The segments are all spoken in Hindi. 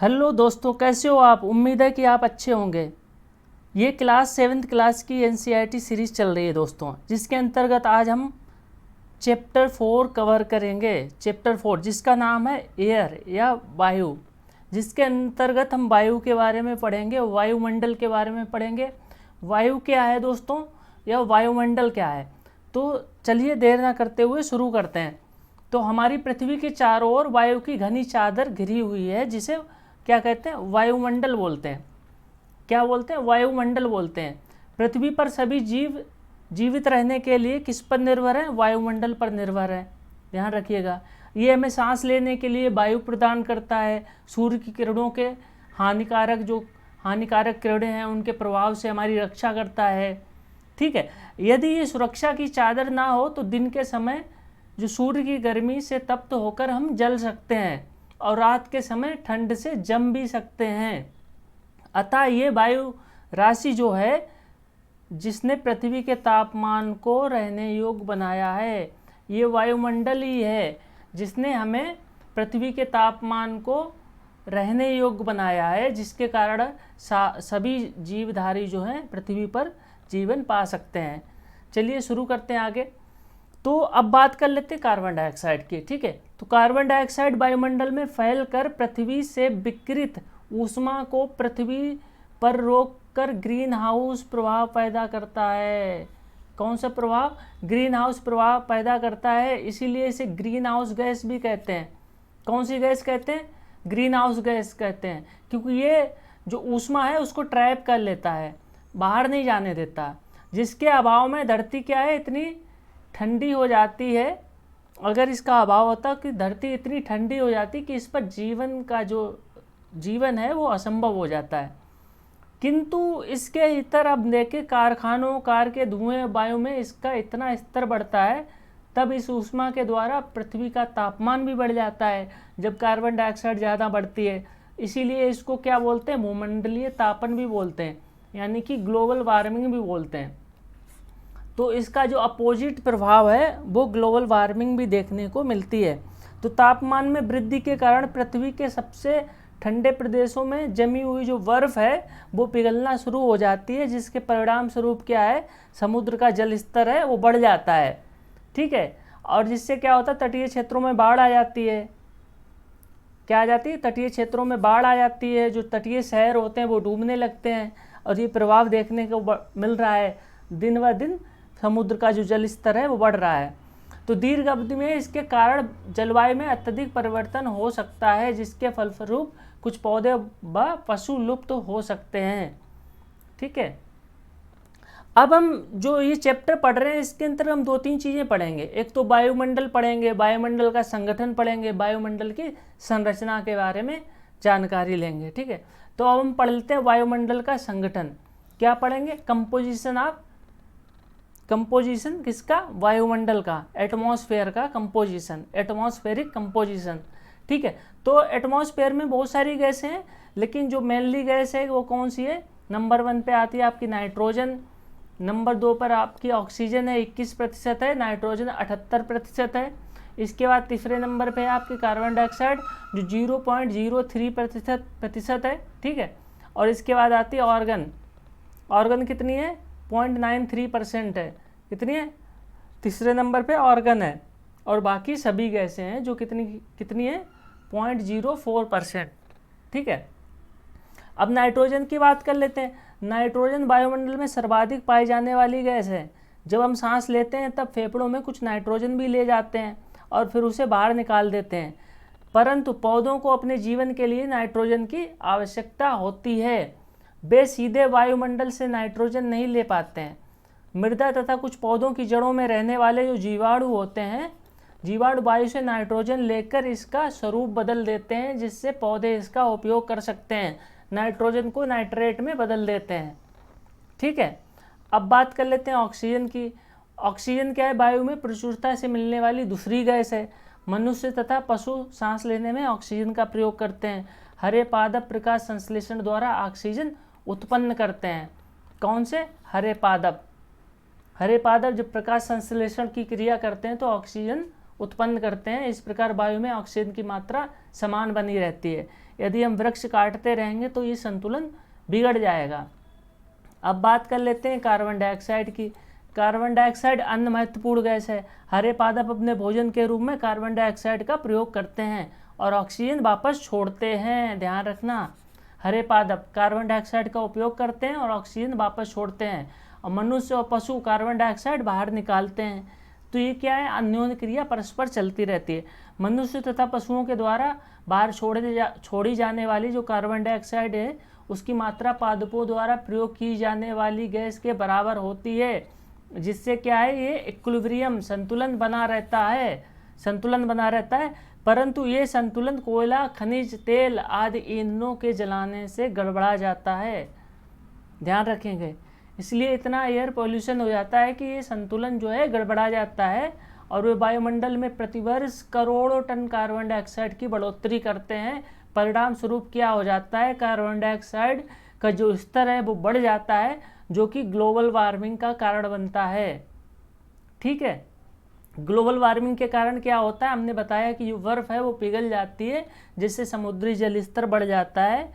हेलो दोस्तों, कैसे हो आप। उम्मीद है कि आप अच्छे होंगे। ये क्लास 7th क्लास की एनसीईआरटी सीरीज़ चल रही है दोस्तों, जिसके अंतर्गत आज हम चैप्टर 4 कवर करेंगे। चैप्टर 4 जिसका नाम है एयर या वायु, जिसके अंतर्गत हम वायु के बारे में पढ़ेंगे, वायुमंडल के बारे में पढ़ेंगे। वायु क्या है दोस्तों या वायुमंडल क्या है। तो चलिए देर ना करते हुए शुरू करते हैं। तो हमारी पृथ्वी के चारों ओर वायु की घनी चादर घिरी हुई है, जिसे क्या कहते हैं, वायुमंडल बोलते हैं। क्या बोलते हैं, वायुमंडल बोलते हैं। पृथ्वी पर सभी जीव जीवित रहने के लिए किस पर निर्भर है, वायुमंडल पर निर्भर है। ध्यान रखिएगा, ये हमें सांस लेने के लिए वायु प्रदान करता है। सूर्य की किरणों के हानिकारक किरणें हैं, उनके प्रभाव से हमारी रक्षा करता है। ठीक है, यदि ये सुरक्षा की चादर ना हो तो दिन के समय जो सूर्य की गर्मी से तप्त होकर हम जल सकते हैं और रात के समय ठंड से जम भी सकते हैं। अतः ये वायु राशि जो है, जिसने पृथ्वी के तापमान को रहने योग्य बनाया है, ये वायुमंडल ही है जिसने हमें पृथ्वी के तापमान को रहने योग्य बनाया है, जिसके कारण सभी जीवधारी जो हैं पृथ्वी पर जीवन पा सकते हैं। चलिए शुरू करते हैं आगे। तो अब बात कर लेते हैं कार्बन डाइऑक्साइड की। ठीक है, तो कार्बन डाइऑक्साइड वायुमंडल में फैलकर पृथ्वी से विकिरित ऊष्मा को पृथ्वी पर रोककर ग्रीन हाउस प्रभाव पैदा करता है। कौन सा प्रभाव, ग्रीन हाउस प्रभाव पैदा करता है। इसीलिए इसे ग्रीन हाउस गैस भी कहते हैं। कौन सी गैस कहते हैं, ग्रीन हाउस गैस कहते हैं, क्योंकि ये जो ऊष्मा है उसको ट्रैप कर लेता है, बाहर नहीं जाने देता, जिसके अभाव में धरती क्या है, इतनी ठंडी हो जाती है। अगर इसका अभाव होता कि धरती इतनी ठंडी हो जाती कि इस पर जीवन का जो जीवन है वो असंभव हो जाता है। किंतु इसके इतर अब देखें, कारखानों, कार के धुएं, वायु में इसका इतना स्तर बढ़ता है, तब इस ऊष्मा के द्वारा पृथ्वी का तापमान भी बढ़ जाता है जब कार्बन डाइऑक्साइड ज़्यादा बढ़ती है। इसीलिए इसको क्या बोलते हैं, भूमंडलीय तापन भी बोलते हैं, यानी कि ग्लोबल वार्मिंग भी बोलते हैं। तो इसका जो अपोजिट प्रभाव है वो ग्लोबल वार्मिंग भी देखने को मिलती है। तो तापमान में वृद्धि के कारण पृथ्वी के सबसे ठंडे प्रदेशों में जमी हुई जो बर्फ़ है वो पिघलना शुरू हो जाती है, जिसके परिणाम स्वरूप क्या है, समुद्र का जल स्तर है वो बढ़ जाता है। ठीक है, और जिससे क्या होता है, तटीय क्षेत्रों में बाढ़ आ जाती है। क्या आ जाती है, तटीय क्षेत्रों में बाढ़ आ जाती है। जो तटीय शहर होते हैं वो डूबने लगते हैं, और ये प्रभाव देखने को मिल रहा है। दिन ब दिन समुद्र का जो जल स्तर है वो बढ़ रहा है। तो दीर्घ अवधि में इसके कारण जलवायु में अत्यधिक परिवर्तन हो सकता है, जिसके फलस्वरूप कुछ पौधे व पशु लुप्त हो सकते हैं। ठीक है, अब हम जो ये चैप्टर पढ़ रहे हैं इसके अंतर्गत हम 2-3 चीज़ें पढ़ेंगे। एक तो वायुमंडल पढ़ेंगे, वायुमंडल का संगठन पढ़ेंगे, वायुमंडल की संरचना के बारे में जानकारी लेंगे। ठीक है, तो अब हम पढ़ लेते हैं वायुमंडल का संगठन। क्या पढ़ेंगे, कंपोजिशन किसका, वायुमंडल का, एटमॉस्फेयर का कंपोजिशन, एटमॉस्फेरिक कंपोजिशन। ठीक है, तो एटमॉस्फेयर में बहुत सारी गैसें हैं, लेकिन जो मेनली गैस है वो कौन सी है, नंबर 1 पे आती है आपकी नाइट्रोजन, नंबर 2 पर आपकी ऑक्सीजन है 21% है, नाइट्रोजन 78% है। इसके बाद तीसरे नंबर पे है आपकी कार्बन डाइऑक्साइड जो 0.03% है। ठीक है, और इसके बाद आती है ऑर्गन कितनी है, 0.93% है। कितनी है, तीसरे नंबर पे ऑर्गन है, और बाकी सभी गैसें हैं जो कितनी है, 0.04%। ठीक है, अब नाइट्रोजन की बात कर लेते हैं। नाइट्रोजन वायुमंडल में सर्वाधिक पाई जाने वाली गैस है। जब हम सांस लेते हैं तब फेफड़ों में कुछ नाइट्रोजन भी ले जाते हैं और फिर उसे बाहर निकाल देते हैं, परंतु पौधों को अपने जीवन के लिए नाइट्रोजन की आवश्यकता होती है। वे सीधे वायुमंडल से नाइट्रोजन नहीं ले पाते हैं। मृदा तथा कुछ पौधों की जड़ों में रहने वाले जो जीवाणु होते हैं, जीवाणु वायु से नाइट्रोजन लेकर इसका स्वरूप बदल देते हैं, जिससे पौधे इसका उपयोग कर सकते हैं, नाइट्रोजन को नाइट्रेट में बदल देते हैं। ठीक है, अब बात कर लेते हैं ऑक्सीजन की। ऑक्सीजन क्या है, वायु में प्रचुरता से मिलने वाली दूसरी गैस है। मनुष्य तथा पशु सांस लेने में ऑक्सीजन का प्रयोग करते हैं। हरे पादप प्रकाश संश्लेषण द्वारा ऑक्सीजन उत्पन्न करते हैं। कौन से, हरे पादप जब प्रकाश संश्लेषण की क्रिया करते हैं तो ऑक्सीजन उत्पन्न करते हैं। इस प्रकार वायु में ऑक्सीजन की मात्रा समान बनी रहती है। यदि हम वृक्ष काटते रहेंगे तो ये संतुलन बिगड़ जाएगा। अब बात कर लेते हैं कार्बन डाइऑक्साइड की। कार्बन डाइऑक्साइड अन्य महत्वपूर्ण गैस है। हरे पादप अपने भोजन के रूप में कार्बन डाइऑक्साइड का प्रयोग करते हैं और ऑक्सीजन वापस छोड़ते हैं। ध्यान रखना, हरे पादप कार्बन डाइऑक्साइड का उपयोग करते हैं और ऑक्सीजन वापस छोड़ते हैं, और मनुष्य और पशु कार्बन डाइऑक्साइड बाहर निकालते हैं। तो ये क्या है, अन्योन्य क्रिया परस्पर चलती रहती है। मनुष्य तथा पशुओं के द्वारा बाहर छोड़ी जाने वाली जो कार्बन डाइऑक्साइड है उसकी मात्रा पादपों द्वारा प्रयोग की जाने वाली गैस के बराबर होती है, जिससे क्या है, ये इक्विलिब्रियम संतुलन बना रहता है। परंतु ये संतुलन कोयला, खनिज तेल आदि ईंधनों के जलाने से गड़बड़ा जाता है। ध्यान रखेंगे, इसलिए इतना एयर पोल्यूशन हो जाता है कि ये संतुलन जो है गड़बड़ा जाता है, और वे वायुमंडल में प्रतिवर्ष करोड़ों टन कार्बन डाइऑक्साइड की बढ़ोतरी करते हैं। परिणाम स्वरूप क्या हो जाता है, कार्बन डाइऑक्साइड का जो स्तर है वो बढ़ जाता है, जो कि ग्लोबल वार्मिंग का कारण बनता है। ठीक है, ग्लोबल वार्मिंग के कारण क्या होता है, हमने बताया कि जो बर्फ है वो पिघल जाती है, जिससे समुद्री जल स्तर बढ़ जाता है,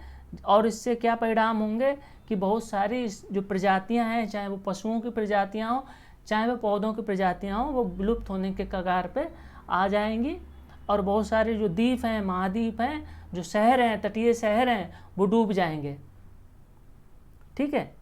और इससे क्या परिणाम होंगे कि बहुत सारी जो प्रजातियां हैं, चाहे वो पशुओं की प्रजातियां हों, चाहे वो पौधों की प्रजातियां हों, वो विलुप्त होने के कगार पे आ जाएंगी, और बहुत सारे जो द्वीप हैं, महाद्वीप हैं, जो शहर हैं, तटीय शहर हैं, वो डूब जाएंगे। ठीक है,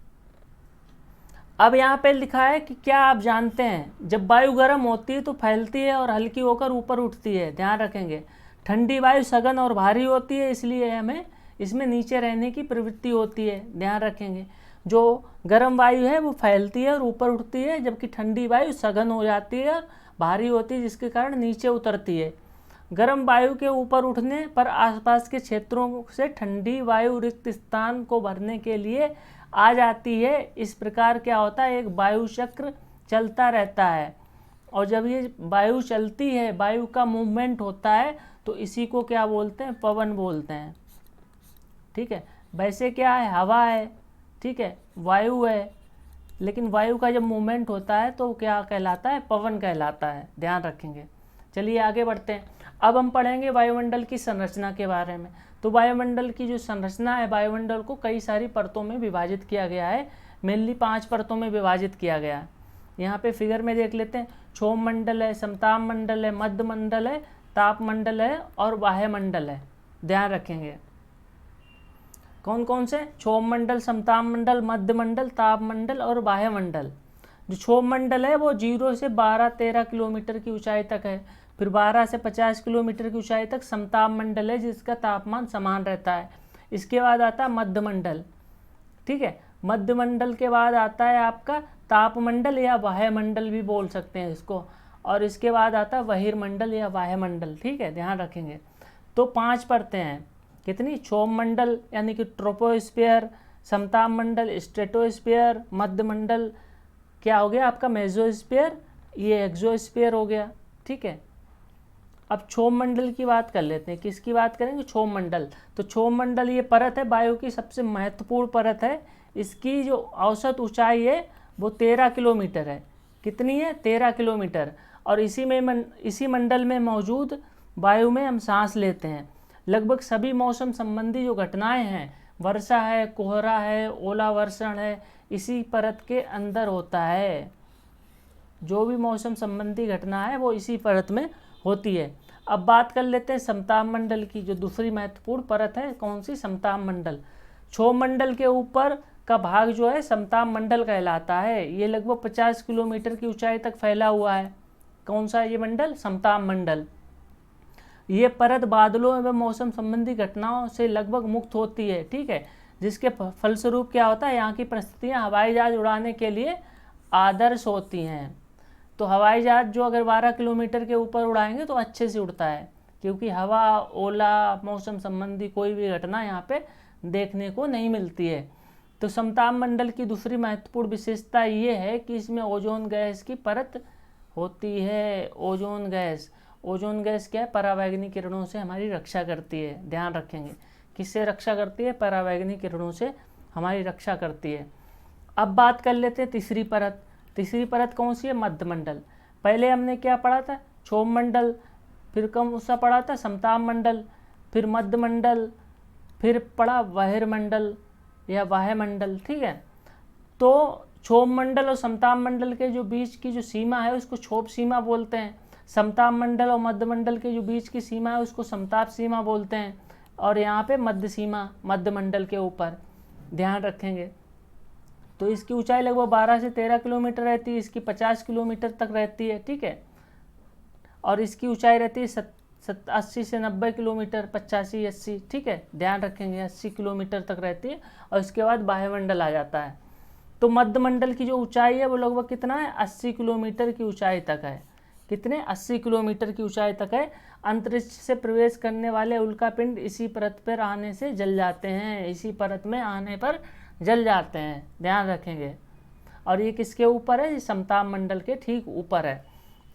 अब यहाँ पे लिखा है कि क्या आप जानते हैं, जब वायु गर्म होती है तो फैलती है और हल्की होकर ऊपर उठती है। ध्यान रखेंगे, ठंडी वायु सघन और भारी होती है, इसलिए हमें इसमें नीचे रहने की प्रवृत्ति होती है। ध्यान रखेंगे, जो गर्म वायु है वो फैलती है और ऊपर उठती है, जबकि ठंडी वायु सघन हो जाती है और भारी होती है, जिसके कारण नीचे उतरती है। गर्म वायु के ऊपर उठने पर आसपास के क्षेत्रों से ठंडी वायु रिक्त स्थान को भरने के लिए आ जाती है। इस प्रकार क्या होता है, एक वायु चक्र चलता रहता है, और जब ये वायु चलती है, वायु का मूवमेंट होता है, तो इसी को क्या बोलते हैं, पवन बोलते हैं। ठीक है, वैसे क्या है, हवा है, ठीक है, वायु है, लेकिन वायु का जब मूवमेंट होता है तो क्या कहलाता है, पवन कहलाता है। ध्यान रखेंगे। चलिए आगे बढ़ते हैं। अब हम पढ़ेंगे वायुमंडल की संरचना के बारे में। तो वायुमंडल की जो संरचना है, वायुमंडल को कई सारी परतों में विभाजित किया गया है। मेनली 5 परतों में विभाजित किया गया है। यहाँ पे फिगर में देख लेते हैं, क्षोभ मंडल है, समताप मंडल है, मध्य मंडल है, ताप मंडल है और बाह्य मंडल है। ध्यान रखेंगे, कौन कौन से, क्षोभ मंडल, समताप मंडल, मध्य मंडल, ताप मंडल और बाह्य मंडल। जो क्षोभ मंडल है वो 0 से 12-13 किलोमीटर की ऊंचाई तक है। फिर 12 से 50 किलोमीटर की ऊंचाई तक समताप मंडल है, जिसका तापमान समान रहता है। इसके बाद आता है मध्य मंडल। ठीक है, मध्य मंडल के बाद आता है आपका ताप मंडल या बाह्य मंडल भी बोल सकते हैं इसको, और इसके बाद आता है बहिर्मंडल या बाह्य मंडल। ठीक है, ध्यान रखेंगे। तो 5 परतें हैं, कितनी, क्षोभ मंडल यानी कि ट्रोपोस्फीयर, समताप मंडल स्ट्रेटोस्फीयर, मध्य मंडल क्या हो गया आपका मेसोस्फीयर, ये एक्सोस्फीयर हो गया। ठीक है, अब क्षोभ मंडल की बात कर लेते हैं। किसकी बात करेंगे, क्षोभ मंडल। तो क्षोभ मंडल ये परत है, वायु की सबसे महत्वपूर्ण परत है। इसकी जो औसत ऊंचाई है वो 13 किलोमीटर है। कितनी है, 13 किलोमीटर। और इसी मंडल में मौजूद वायु में हम सांस लेते हैं। लगभग सभी मौसम संबंधी जो घटनाएं हैं, वर्षा है, कोहरा है, ओलावर्षण है, इसी परत के अंदर होता है। जो भी मौसम संबंधी घटना है वो इसी परत में होती है। अब बात कर लेते हैं समताप मंडल की, जो दूसरी महत्वपूर्ण परत है। कौन सी, समताप मंडल। क्षोभ मंडल के ऊपर का भाग जो है समताप मंडल कहलाता है। ये लगभग 50 किलोमीटर की ऊंचाई तक फैला हुआ है। कौन सा ये मंडल, समताप मंडल। ये परत बादलों एवं मौसम संबंधी घटनाओं से लगभग मुक्त होती है। ठीक है, जिसके फलस्वरूप क्या होता है, यहाँ की परिस्थितियाँ हवाई जहाज उड़ाने के लिए आदर्श होती हैं। तो हवाई जहाज जो अगर 12 किलोमीटर के ऊपर उड़ाएंगे तो अच्छे से उड़ता है, क्योंकि हवा, ओला, मौसम संबंधी कोई भी घटना यहाँ पे देखने को नहीं मिलती है। तो समताप मंडल की दूसरी महत्वपूर्ण विशेषता ये है कि इसमें ओजोन गैस की परत होती है। ओजोन गैस, ओजोन गैस क्या है, परावैंगनी किरणों से हमारी रक्षा करती है। ध्यान रखेंगे, किससे रक्षा करती है, परावैंगनी किरणों से हमारी रक्षा करती है। अब बात कर लेते हैं तीसरी परत। तीसरी परत कौन सी है, मध्य मंडल। पहले हमने क्या पढ़ा था, क्षोभ मंडल, फिर कौन सा पढ़ा था, समताप मंडल, फिर मध्य मंडल, फिर पड़ा बहिर्मंडल या वायुमंडल, ठीक है। तो क्षोभ मंडल और समताप मंडल के जो बीच की जो सीमा है उसको क्षोभ सीमा बोलते हैं। समताप मंडल और मध्य मंडल के जो बीच की सीमा है उसको समताप सीमा बोलते हैं। और यहाँ पे मध्य सीमा मध्य मंडल के ऊपर ध्यान रखेंगे। तो इसकी ऊंचाई लगभग 12 से 13 किलोमीटर रहती है, इसकी 50 किलोमीटर तक रहती है, ठीक है। और इसकी ऊंचाई रहती है 80 से 90 किलोमीटर, 85-80, ठीक है, ध्यान रखेंगे 80 किलोमीटर तक रहती है। और इसके बाद वायुमंडल आ जाता है। तो मध्य मंडल की जो ऊंचाई है वो लगभग कितना है, 80 किलोमीटर की ऊंचाई तक है। कितने, 80 किलोमीटर की ऊंचाई तक है। अंतरिक्ष से प्रवेश करने वाले उल्कापिंड इसी परत पर आने से जल जाते हैं, इसी परत में आने पर जल जाते हैं, ध्यान रखेंगे। और ये किसके ऊपर है, ये समताप मंडल के ठीक ऊपर है।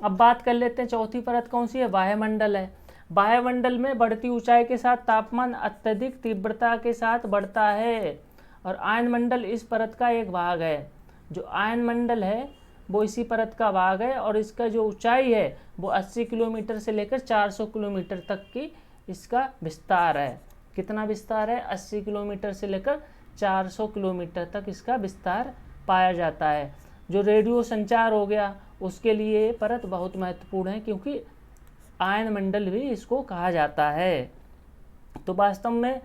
अब बात कर लेते हैं चौथी परत कौन सी है, वायुमंडल है। वायुमंडल में बढ़ती ऊंचाई के साथ तापमान अत्यधिक तीव्रता के साथ बढ़ता है। और आयनमंडल इस परत का एक भाग है। जो आयनमंडल है वो इसी परत का भाग है। और इसका जो ऊंचाई है वो 80 किलोमीटर से लेकर 400 किलोमीटर तक की इसका विस्तार है। कितना विस्तार है, 80 किलोमीटर से लेकर 400 किलोमीटर तक इसका विस्तार पाया जाता है। जो रेडियो संचार हो गया उसके लिए ये परत बहुत महत्वपूर्ण है, क्योंकि आयनमंडल भी इसको कहा जाता है। तो वास्तव में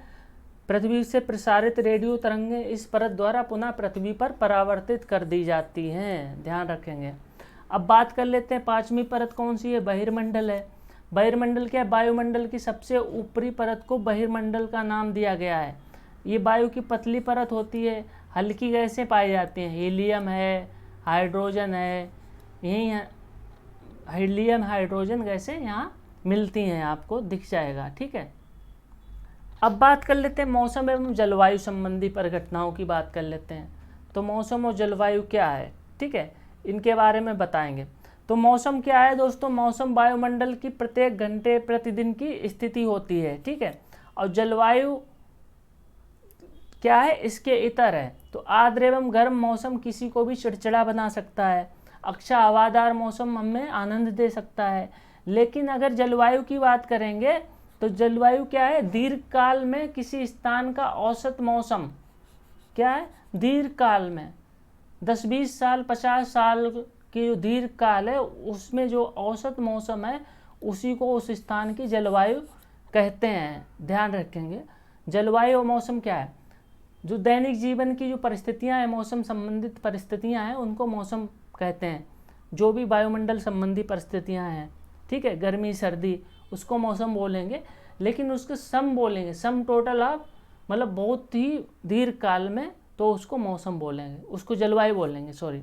पृथ्वी से प्रसारित रेडियो तरंगें इस परत द्वारा पुनः पृथ्वी पर परावर्तित कर दी जाती हैं, ध्यान रखेंगे। अब बात कर लेते हैं पांचवी परत कौन सी है, बहिर्मंडल है। बहिर्मंडल क्या है, वायुमंडल की सबसे ऊपरी परत को बहिर्मंडल का नाम दिया गया है। ये वायु की पतली परत होती है, हल्की गैसें पाई जाती हैं, हीलियम है, हाइड्रोजन है, यही है, हीलियम हाइड्रोजन गैसें यहाँ मिलती हैं, आपको दिख जाएगा, ठीक है। अब बात कर लेते हैं मौसम एवं जलवायु संबंधी परिघटनाओं की बात कर लेते हैं। तो मौसम और जलवायु क्या है, ठीक है, इनके बारे में बताएंगे। तो मौसम क्या है दोस्तों, मौसम वायुमंडल की प्रत्येक घंटे प्रतिदिन की स्थिति होती है, ठीक है। और जलवायु क्या है, इसके इतर है। तो आर्द्र एवं गर्म मौसम किसी को भी चिड़चिड़ा बना सकता है। अच्छा हवादार मौसम हमें आनंद दे सकता है। लेकिन अगर जलवायु की बात करेंगे तो जलवायु क्या है, दीर्घकाल में किसी स्थान का औसत मौसम क्या है, दीर्घकाल में 10-20 साल 50 साल की जो दीर्घकाल है उसमें जो औसत मौसम है उसी को उस स्थान की जलवायु कहते हैं, ध्यान रखेंगे। जलवायु और मौसम क्या है, जो दैनिक जीवन की जो परिस्थितियां हैं, मौसम संबंधित परिस्थितियां हैं, उनको मौसम कहते हैं। जो भी वायुमंडल संबंधी परिस्थितियां हैं, ठीक है, गर्मी सर्दी, उसको मौसम बोलेंगे। लेकिन उसके सम बोलेंगे, सम टोटल ऑफ मतलब बहुत ही दीर्घ काल में, तो उसको मौसम बोलेंगे, उसको जलवायु बोलेंगे, सॉरी।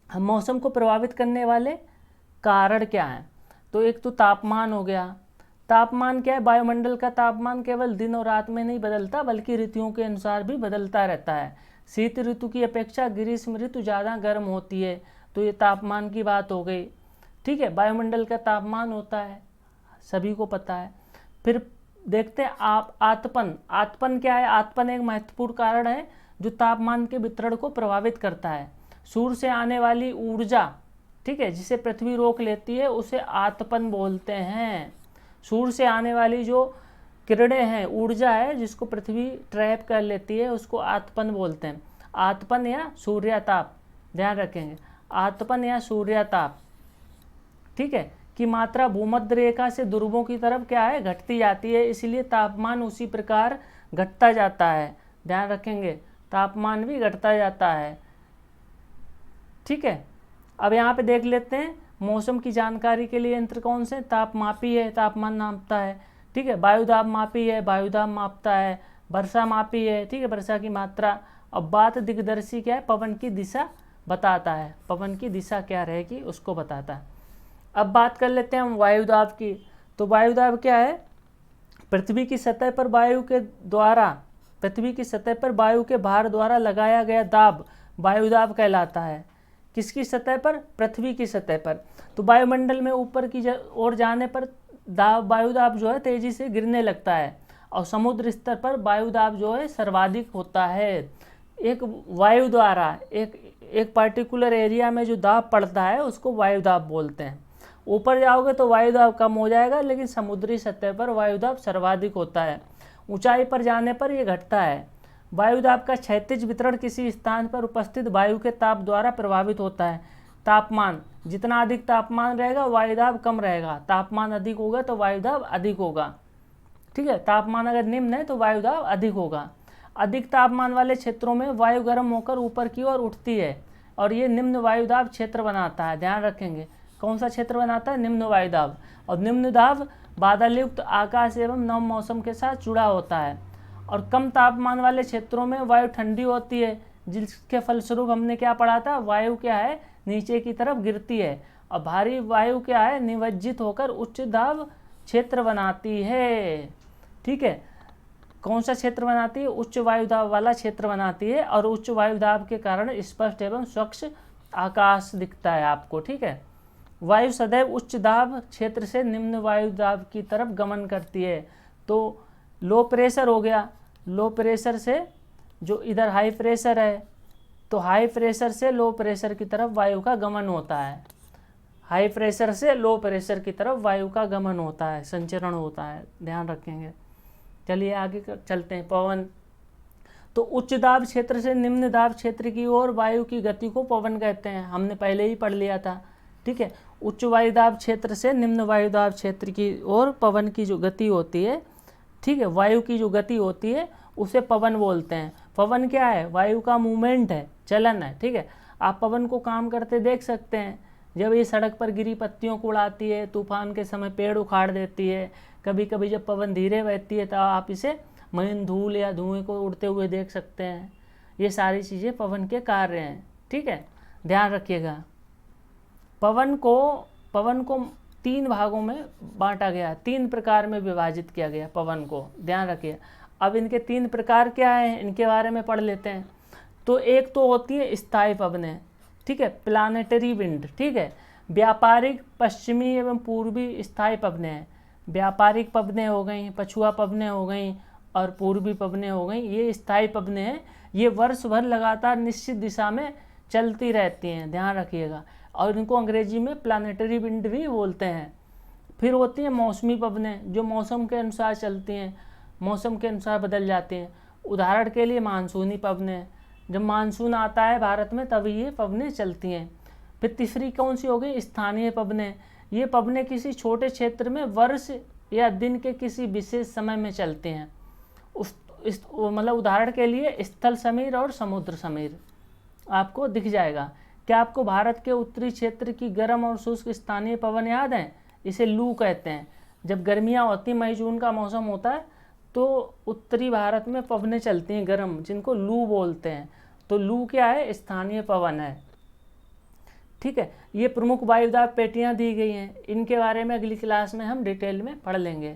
हम मौसम को प्रभावित करने वाले कारण क्या हैं, तो एक तो तापमान हो गया। तापमान क्या है, वायुमंडल का तापमान केवल दिन और रात में नहीं बदलता बल्कि ऋतुओं के अनुसार भी बदलता रहता है। शीत ऋतु की अपेक्षा ग्रीष्म ऋतु ज़्यादा गर्म होती है, तो ये तापमान की बात हो गई, ठीक है। वायुमंडल का तापमान होता है, सभी को पता है। फिर देखते हैं आप आतपन। आतपन क्या है, आतपन एक महत्वपूर्ण कारण है जो तापमान के वितरण को प्रभावित करता है। सूर्य से आने वाली ऊर्जा, ठीक है, जिसे पृथ्वी रोक लेती है उसे आतपन बोलते हैं। सूर्य से आने वाली जो किरणें हैं, ऊर्जा है जिसको पृथ्वी ट्रैप कर लेती है, उसको आतपन बोलते हैं। आतपन या सूर्यताप, ध्यान रखेंगे, आतपन या सूर्यताप, ठीक है, की मात्रा भूमध्य रेखा से ध्रुवों की तरफ क्या है, घटती जाती है, इसलिए तापमान उसी प्रकार घटता जाता है, ध्यान रखेंगे, तापमान भी घटता जाता है, ठीक है। अब यहाँ पे देख लेते हैं मौसम की जानकारी के लिए यंत्र कौन से, तापमापी है, तापमान नापता है, ठीक है, वायुदाब मापी है, वायुदाब मापता है, वर्षा मापी है, ठीक है, वर्षा की मात्रा। अब बात दिग्दर्शी क्या है, पवन की दिशा बताता है, पवन की दिशा क्या रहेगी उसको बताता है। अब बात कर लेते हैं हम वायुदाब की। तो वायुदाब क्या है, पृथ्वी की सतह पर वायु के द्वारा, पृथ्वी की सतह पर वायु के भार द्वारा लगाया गया दाब वायुदाब कहलाता है। किसकी सतह पर, पृथ्वी की सतह पर। तो वायुमंडल में ऊपर की ओर जाने पर दाब, वायुदाब जो है तेजी से गिरने लगता है, और समुद्र स्तर पर वायुदाब जो है सर्वाधिक होता है। एक वायु द्वारा एक पर्टिकुलर एरिया में जो दाब पड़ता है उसको वायुदाब बोलते हैं। ऊपर जाओगे तो वायुदाब कम हो जाएगा, लेकिन समुद्री सतह पर वायुदाब सर्वाधिक होता है। ऊंचाई पर जाने पर ये घटता है। वायुदाब का क्षैतिज वितरण किसी स्थान पर उपस्थित वायु के ताप द्वारा प्रभावित होता है। तापमान, जितना अधिक तापमान रहेगा वायुदाब कम रहेगा, तापमान अधिक होगा तो वायुदाब अधिक होगा। ठीक है, तापमान अगर निम्न है तो वायुदाब अधिक होगा। अधिक तापमान वाले क्षेत्रों में वायु गर्म होकर ऊपर की ओर उठती है और ये निम्न वायुदाब क्षेत्र बनाता है। ध्यान रखेंगे, कौन सा क्षेत्र बनाता है? निम्न वायुदाब। और निम्न दाब बादलयुक्त आकाश एवं नम मौसम के साथ जुड़ा होता है। और कम तापमान वाले क्षेत्रों में वायु ठंडी होती है, जिसके फलस्वरूप हमने क्या पढ़ा था, वायु क्या है, नीचे की तरफ गिरती है। और भारी वायु क्या है, निवज्जित होकर उच्च दाब क्षेत्र बनाती है। ठीक है, कौन सा क्षेत्र बनाती है? उच्च वायुदाब वाला क्षेत्र बनाती है। और उच्च वायुदाब के कारण स्पष्ट एवं स्वच्छ आकाश दिखता है आपको। ठीक है, वायु सदैव उच्च दाब क्षेत्र से निम्न वायुदाब की तरफ गमन करती है। तो लो प्रेशर हो गया, लो प्रेशर से जो इधर हाई प्रेशर है, तो हाई प्रेशर से लो प्रेशर की तरफ वायु का गमन होता है। हाई प्रेशर से लो प्रेशर की तरफ वायु का गमन होता है, संचरण होता है, ध्यान रखेंगे। चलिए आगे चलते हैं। पवन, तो उच्च दाब क्षेत्र से निम्न दाब क्षेत्र की ओर वायु की गति को पवन कहते हैं, हमने पहले ही पढ़ लिया था। ठीक है, उच्च वायुदाब क्षेत्र से निम्न वायुदाब क्षेत्र की ओर पवन की जो गति होती है, ठीक है, वायु की जो गति होती है उसे पवन बोलते हैं। पवन क्या है? वायु का मूवमेंट है, चलन है। ठीक है, आप पवन को काम करते देख सकते हैं। जब ये सड़क पर गिरी पत्तियों को उड़ाती है, तूफान के समय पेड़ उखाड़ देती है, कभी कभी जब पवन धीरे बहती है तो आप इसे महीन धूल या धुएं को उड़ते हुए देख सकते हैं। ये सारी चीज़ें पवन के कार्य हैं। ठीक है, ध्यान रखिएगा। पवन को 3 भागों में बांटा गया, 3 प्रकार में विभाजित किया गया पवन को, ध्यान रखिए। अब इनके 3 प्रकार क्या हैं, इनके बारे में पढ़ लेते हैं। तो एक तो होती है स्थायी पवनें, ठीक है, प्लानेटरी विंड। ठीक है, व्यापारिक पश्चिमी एवं पूर्वी स्थायी पवनें हैं। व्यापारिक पवनें हो गई, पछुआ पवनें हो गई और पूर्वी पवनें हो गई, ये स्थायी पवनें हैं। ये वर्ष भर लगातार निश्चित दिशा में चलती रहती हैं, ध्यान रखिएगा। और इनको अंग्रेजी में प्लानेटरी विंड भी बोलते हैं। फिर होती हैं मौसमी पवनें, जो मौसम के अनुसार चलती हैं, मौसम के अनुसार बदल जाती हैं। उदाहरण के लिए मानसूनी पवनें, जब मानसून आता है भारत में तभी ये पवनें चलती हैं। फिर तीसरी कौन सी हो गई? स्थानीय पवनें। ये पवनें किसी छोटे क्षेत्र में वर्ष या दिन के किसी विशेष समय में चलते हैं। मतलब उदाहरण के लिए स्थल समीर और समुद्र समीर आपको दिख जाएगा। क्या आपको भारत के उत्तरी क्षेत्र की गर्म और शुष्क स्थानीय पवन याद हैं? इसे लू कहते हैं। जब गर्मियाँ होती, मई जून का मौसम होता है, तो उत्तरी भारत में पवनें चलती हैं गर्म, जिनको लू बोलते हैं। तो लू क्या है? स्थानीय पवन है। ठीक है, ये प्रमुख वायुदाब पेटियां दी गई हैं, इनके बारे में अगली क्लास में हम डिटेल में पढ़ लेंगे।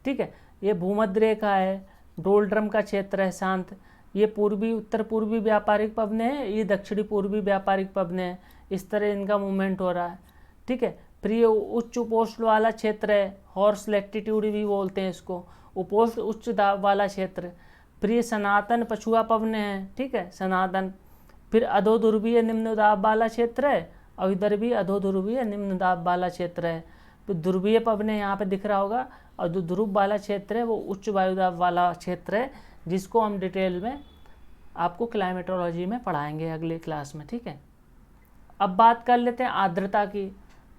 ठीक है, ये भूमध्य रेखा है, डोलड्रम का क्षेत्र है शांत। ये पूर्वी उत्तर पूर्वी व्यापारिक पवनें हैं, ये दक्षिणी पूर्वी व्यापारिक पवनें हैं। इस तरह इनका मूवमेंट हो रहा है। ठीक है, फिर ये उच्च उपोष्ण वाला क्षेत्र है, हॉर्स लैटिट्यूड भी बोलते हैं इसको, उपोष्ण उच्च दाब वाला क्षेत्र। फिर ये सनातन पछुआ पवनें हैं, ठीक है, सनातन। फिर अधो ध्रुवीय निम्न दाब वाला क्षेत्र है और इधर भी अधो ध्रुवीय निम्न दाब वाला क्षेत्र है। तो ध्रुवीय पवनें यहाँ पे दिख रहा होगा, और जो ध्रुव वाला क्षेत्र है वो उच्च वायुदाब वाला क्षेत्र है, जिसको हम डिटेल में आपको क्लाइमेटोलॉजी में पढ़ाएंगे अगले क्लास में। ठीक है, अब बात कर लेते हैं आर्द्रता की।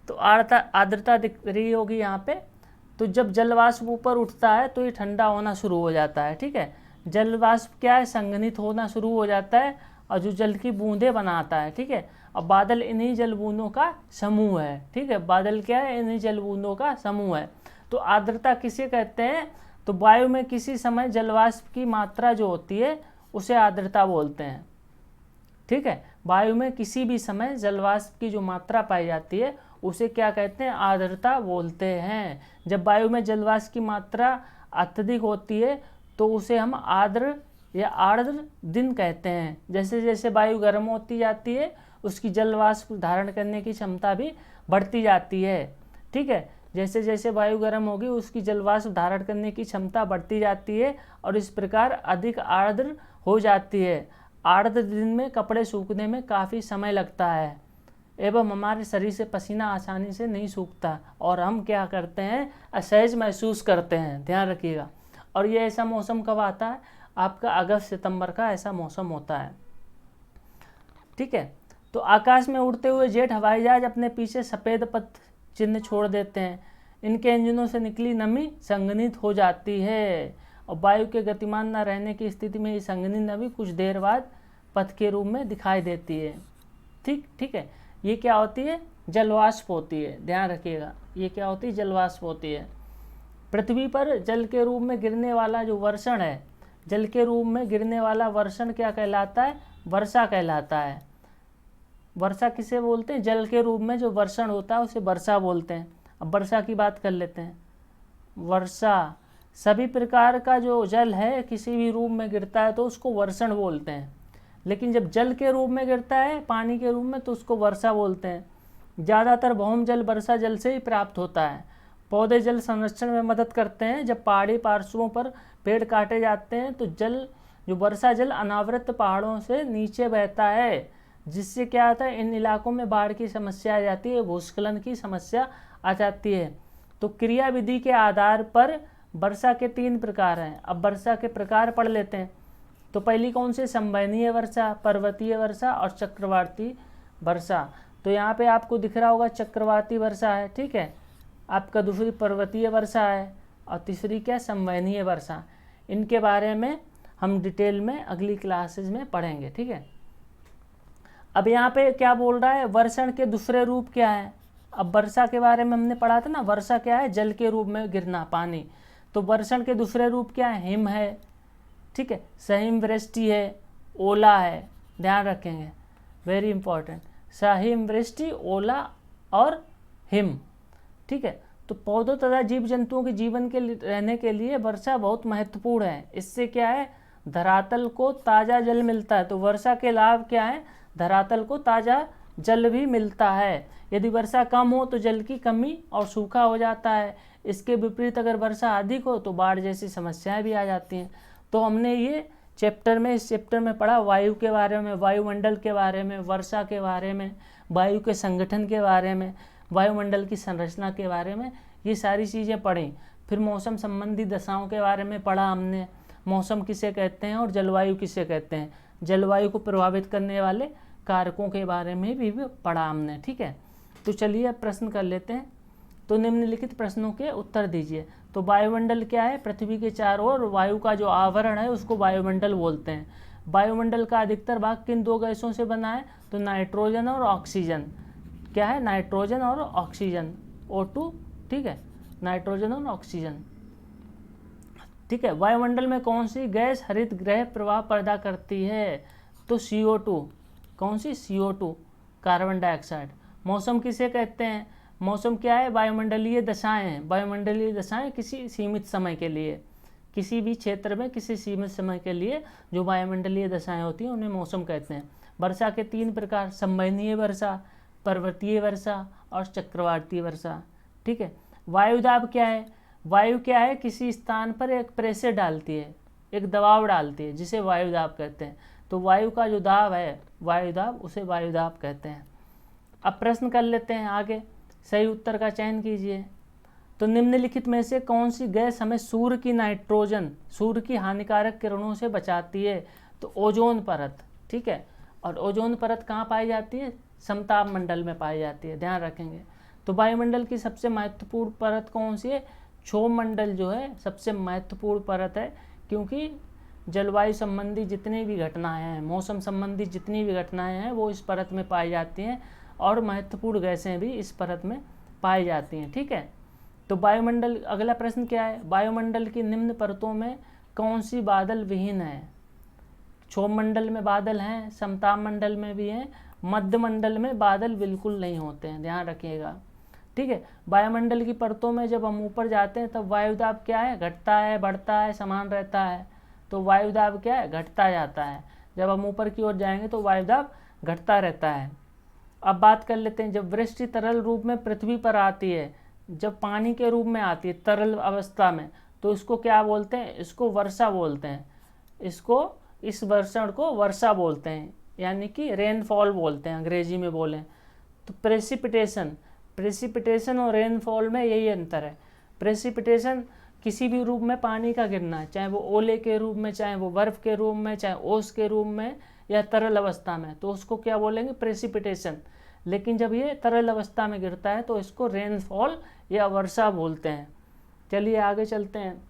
तो आर्द्रता दिख रही होगी यहाँ पे। तो जब जलवाष्प ऊपर उठता है तो ये ठंडा होना शुरू हो जाता है। ठीक है, जलवाष्प क्या है? संघनित होना शुरू हो जाता है और जो जल की बूंदें बनाता है। ठीक है, अब बादल इन्हीं जल बूंदों का समूह है। ठीक है, बादल क्या है? इन्हीं जल बूंदों का समूह है। तो आर्द्रता किसे कहते हैं? तो वायु में किसी समय जलवाष्प की मात्रा जो होती है उसे आर्द्रता बोलते हैं। ठीक है, वायु में किसी भी समय जलवाष्प की जो मात्रा पाई जाती है उसे क्या कहते हैं? आर्द्रता बोलते हैं। जब वायु में जलवाष्प की मात्रा अत्यधिक होती है तो उसे हम आर्द्र या आर्द्र दिन कहते हैं। जैसे जैसे वायु गर्म होती जाती है उसकी जलवाष्प धारण करने की क्षमता भी बढ़ती जाती है। ठीक है, जैसे जैसे वायु गर्म होगी उसकी जलवाष्प धारण करने की क्षमता बढ़ती जाती है और इस प्रकार अधिक आर्द्र हो जाती है। आर्द्र दिन में कपड़े सूखने में काफ़ी समय लगता है एवं हमारे शरीर से पसीना आसानी से नहीं सूखता और हम क्या करते हैं? असहज महसूस करते हैं। ध्यान रखिएगा। और ये ऐसा मौसम कब आता है, आपका अगस्त सितंबर का ऐसा मौसम होता है। ठीक है, तो आकाश में उड़ते हुए जेट हवाई जहाज अपने पीछे सफ़ेद पथ चिन्ह छोड़ देते हैं। इनके इंजनों से निकली नमी संघनित हो जाती है और वायु के गतिमान न रहने की स्थिति में ये संघनित नमी कुछ देर बाद पथ के रूप में दिखाई देती है। ठीक है, ये क्या होती है, जलवाष्प होती है, ध्यान रखिएगा, ये क्या होती है, जलवाष्प होती है। पृथ्वी पर जल के रूप में गिरने वाला जो वर्षण है, जल के रूप में गिरने वाला वर्षण क्या कहलाता है, वर्षा कहलाता है। वर्षा किसे बोलते हैं, जल के रूप में जो वर्षण होता है उसे वर्षा बोलते हैं। अब वर्षा की बात कर लेते हैं। वर्षा, सभी प्रकार का जो जल है किसी भी रूप में गिरता है तो उसको वर्षण बोलते हैं, लेकिन जब जल के रूप में गिरता है पानी के रूप में तो उसको वर्षा बोलते हैं। ज़्यादातर भौम जल वर्षा जल से ही प्राप्त होता है। पौधे जल संरक्षण में मदद करते हैं। जब पहाड़ी पार्श्वों पर पेड़ काटे जाते हैं तो जल, जो वर्षा जल अनावृत पहाड़ों से नीचे बहता है, जिससे क्या होता है, इन इलाकों में बाढ़ की समस्या आ जाती है, भूस्खलन की समस्या आ जाती है। तो क्रिया विधि के आधार पर वर्षा के 3 प्रकार हैं। अब वर्षा के प्रकार पढ़ लेते हैं। तो पहली कौन सी, संवहनीय वर्षा, पर्वतीय वर्षा और चक्रवाती वर्षा। तो यहाँ पे आपको दिख रहा होगा चक्रवाती वर्षा है, ठीक है, आपका दूसरी पर्वतीय वर्षा है और तीसरी क्या, संवहनीय वर्षा। इनके बारे में हम डिटेल में अगली क्लासेज में पढ़ेंगे। ठीक है, अब यहाँ पे क्या बोल रहा है, वर्षण के दूसरे रूप क्या है। अब वर्षा के बारे में हमने पढ़ा था ना, वर्षा क्या है, जल के रूप में गिरना, पानी। तो वर्षण के दूसरे रूप क्या है, हिम है, ठीक है, सहिम वृष्टि है, ओला है, ध्यान रखेंगे, वेरी इंपॉर्टेंट, सहिम वृष्टि, ओला और हिम। ठीक है, तो पौधों तथा जीव जंतुओं के जीवन के रहने के लिए वर्षा बहुत महत्वपूर्ण है। इससे क्या है, धरातल को ताज़ा जल मिलता है। तो वर्षा के लाभ क्या है, धरातल को ताज़ा जल भी मिलता है। यदि वर्षा कम हो तो जल की कमी और सूखा हो जाता है। इसके विपरीत अगर वर्षा अधिक हो तो बाढ़ जैसी समस्याएं भी आ जाती हैं। तो हमने ये इस चैप्टर में पढ़ा वायु के बारे में, वायुमंडल के बारे में, वर्षा के बारे में, वायु के संगठन के बारे में, वायुमंडल की संरचना के बारे में, ये सारी चीज़ें पढ़ी। फिर मौसम संबंधी दशाओं के बारे में पढ़ा हमने, मौसम किसे कहते हैं और जलवायु किसे कहते हैं, जलवायु को प्रभावित करने वाले कारकों के बारे में भी पढ़ा हमने। ठीक है, तो चलिए अब प्रश्न कर लेते हैं। तो निम्नलिखित प्रश्नों के उत्तर दीजिए। तो वायुमंडल क्या है, पृथ्वी के चारों ओर वायु का जो आवरण है उसको वायुमंडल बोलते हैं। वायुमंडल का अधिकतर भाग किन 2 गैसों से बना है, तो नाइट्रोजन और ऑक्सीजन। क्या है, नाइट्रोजन और ऑक्सीजन, O2, ठीक है, नाइट्रोजन और ऑक्सीजन। ठीक है, वायुमंडल में कौन सी गैस हरित गृह प्रभाव पैदा करती है, तो CO2। कौन सी, CO2, कार्बन डाइऑक्साइड। मौसम किसे कहते हैं, मौसम क्या है, वायुमंडलीय दशाएं हैं। वायुमंडलीय दशाएं किसी सीमित समय के लिए, किसी भी क्षेत्र में किसी सीमित समय के लिए जो वायुमंडलीय दशाएं होती हैं उन्हें मौसम कहते हैं। वर्षा के 3 प्रकार, संवहनीय वर्षा, पर्वतीय वर्षा और चक्रवाती वर्षा। ठीक है, वायुदाब क्या है, वायु क्या है, किसी स्थान पर एक प्रेशर डालती है, एक दबाव डालती है, जिसे वायुदाब कहते हैं। तो वायु का जो दाब है वायुदाब, उसे वायुदाब कहते हैं। अब प्रश्न कर लेते हैं आगे, सही उत्तर का चयन कीजिए। तो निम्नलिखित में से कौन सी गैस हमें सूर्य की हानिकारक किरणों से बचाती है, तो ओजोन परत। ठीक है, और ओजोन परत कहाँ पाई जाती है, समताप मंडल में पाई जाती है, ध्यान रखेंगे। तो वायुमंडल की सबसे महत्वपूर्ण परत कौन सी है, क्षोभ मंडल जो है सबसे महत्वपूर्ण परत है, क्योंकि जलवायु संबंधी जितनी भी घटनाएं हैं, मौसम संबंधी जितनी भी घटनाएं हैं वो इस परत में पाई जाती हैं और महत्वपूर्ण गैसें भी इस परत में पाई जाती हैं। ठीक है, तो वायुमंडल, अगला प्रश्न क्या है, वायुमंडल की निम्न परतों में कौन सी बादल विहीन है। क्षोभ मंडल में बादल हैं, समताप मंडल में भी हैं, मध्य मंडल में बादल बिल्कुल नहीं होते हैं, ध्यान रखिएगा। ठीक है, वायुमंडल की परतों में जब हम ऊपर जाते हैं तब वायुदाब क्या है, घटता है, बढ़ता है, समान रहता है। तो वायुदाब क्या है, घटता जाता है। जब हम ऊपर की ओर जाएंगे तो वायुदाब घटता रहता है। अब बात कर लेते हैं, जब वृष्टि तरल रूप में पृथ्वी पर आती है, जब पानी के रूप में आती है तरल अवस्था में, तो इसको क्या बोलते हैं, इसको वर्षा बोलते हैं। इस वर्षण को वर्षा बोलते हैं, यानी कि रेनफॉल बोलते हैं अंग्रेजी में बोलें तो। प्रेसिपिटेशन और रेनफॉल में यही अंतर है। प्रेसिपिटेशन किसी भी रूप में पानी का गिरना है, चाहे वो ओले के रूप में, चाहे वो बर्फ़ के रूप में, चाहे ओस के रूप में या तरल अवस्था में, तो उसको क्या बोलेंगे? प्रेसिपिटेशन। लेकिन जब ये तरल अवस्था में गिरता है तो इसको रेनफॉल या वर्षा बोलते हैं। चलिए आगे चलते हैं।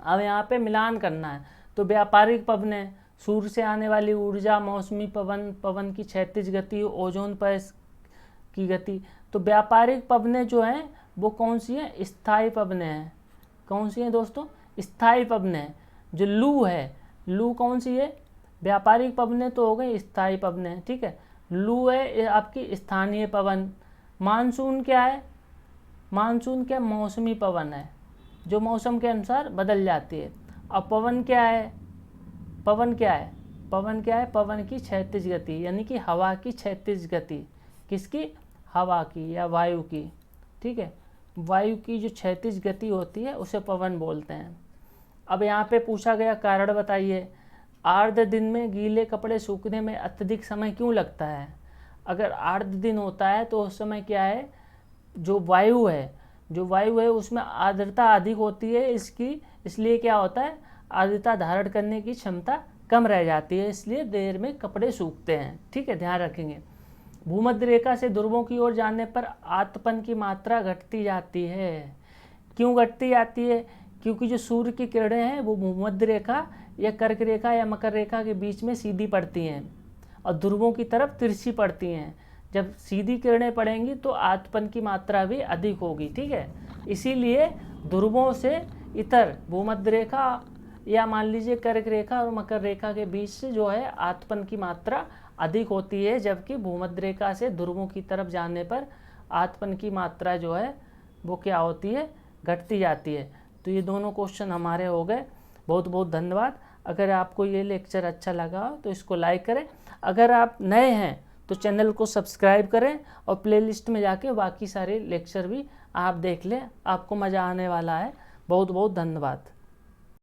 अब यहाँ पे मिलान करना है। तो व्यापारिक पवनें, सूर्य से आने वाली ऊर्जा, मौसमी पवन, पवन की क्षैतिज गति, ओजोन परत की गति। तो व्यापारिक पवनें जो हैं वो कौन सी हैं? स्थायी पवनें हैं। कौन सी हैं दोस्तों? स्थायी पवनें। जो लू है, लू कौन सी है? व्यापारिक पवनें तो हो गई स्थायी पवनें, ठीक है। लू है ये आपकी स्थानीय पवन। मानसून क्या है? मानसून क्या? मौसमी पवन है, जो मौसम के अनुसार बदल जाती है। अब पवन क्या है? पवन क्या है? पवन क्या है? पवन की क्षैतिज गति, यानी कि हवा की क्षैतिज गति। किसकी? हवा की या वायु की, ठीक है। वायु की जो क्षैतिज गति होती है उसे पवन बोलते हैं। अब यहाँ पे पूछा गया कारण बताइए। आर्द्र दिन में गीले कपड़े सूखने में अत्यधिक समय क्यों लगता है? अगर आर्द्र दिन होता है तो उस समय क्या है? जो वायु है उसमें आर्द्रता अधिक होती है, इसलिए क्या होता है? आर्द्रता धारण करने की क्षमता कम रह जाती है, इसलिए देर में कपड़े सूखते हैं, ठीक है, ध्यान रखेंगे। भूमध्य रेखा से ध्रुवों की ओर जाने पर आतपन की मात्रा घटती जाती है। क्यों घटती जाती है? क्योंकि जो सूर्य की किरणें हैं वो भूमध्य रेखा या कर्क रेखा या मकर रेखा के बीच में सीधी पड़ती हैं और ध्रुवों की तरफ तिरछी पड़ती हैं। जब सीधी किरणें पड़ेंगी तो आतपन की मात्रा भी अधिक होगी, ठीक है। इसीलिए ध्रुवों से इतर भूमध्य रेखा या मान लीजिए कर्क रेखा और मकर रेखा के बीच से जो है आतपन की मात्रा अधिक होती है, जबकि भूमध्य रेखा से ध्रुवों की तरफ जाने पर आतपन की मात्रा जो है वो क्या होती है? घटती जाती है। तो ये दोनों क्वेश्चन हमारे हो गए। बहुत बहुत धन्यवाद। अगर आपको ये लेक्चर अच्छा लगा तो इसको लाइक करें। अगर आप नए हैं तो चैनल को सब्सक्राइब करें और प्लेलिस्ट में जाके बाकी सारे लेक्चर भी आप देख लें, आपको मज़ा आने वाला है। बहुत बहुत धन्यवाद।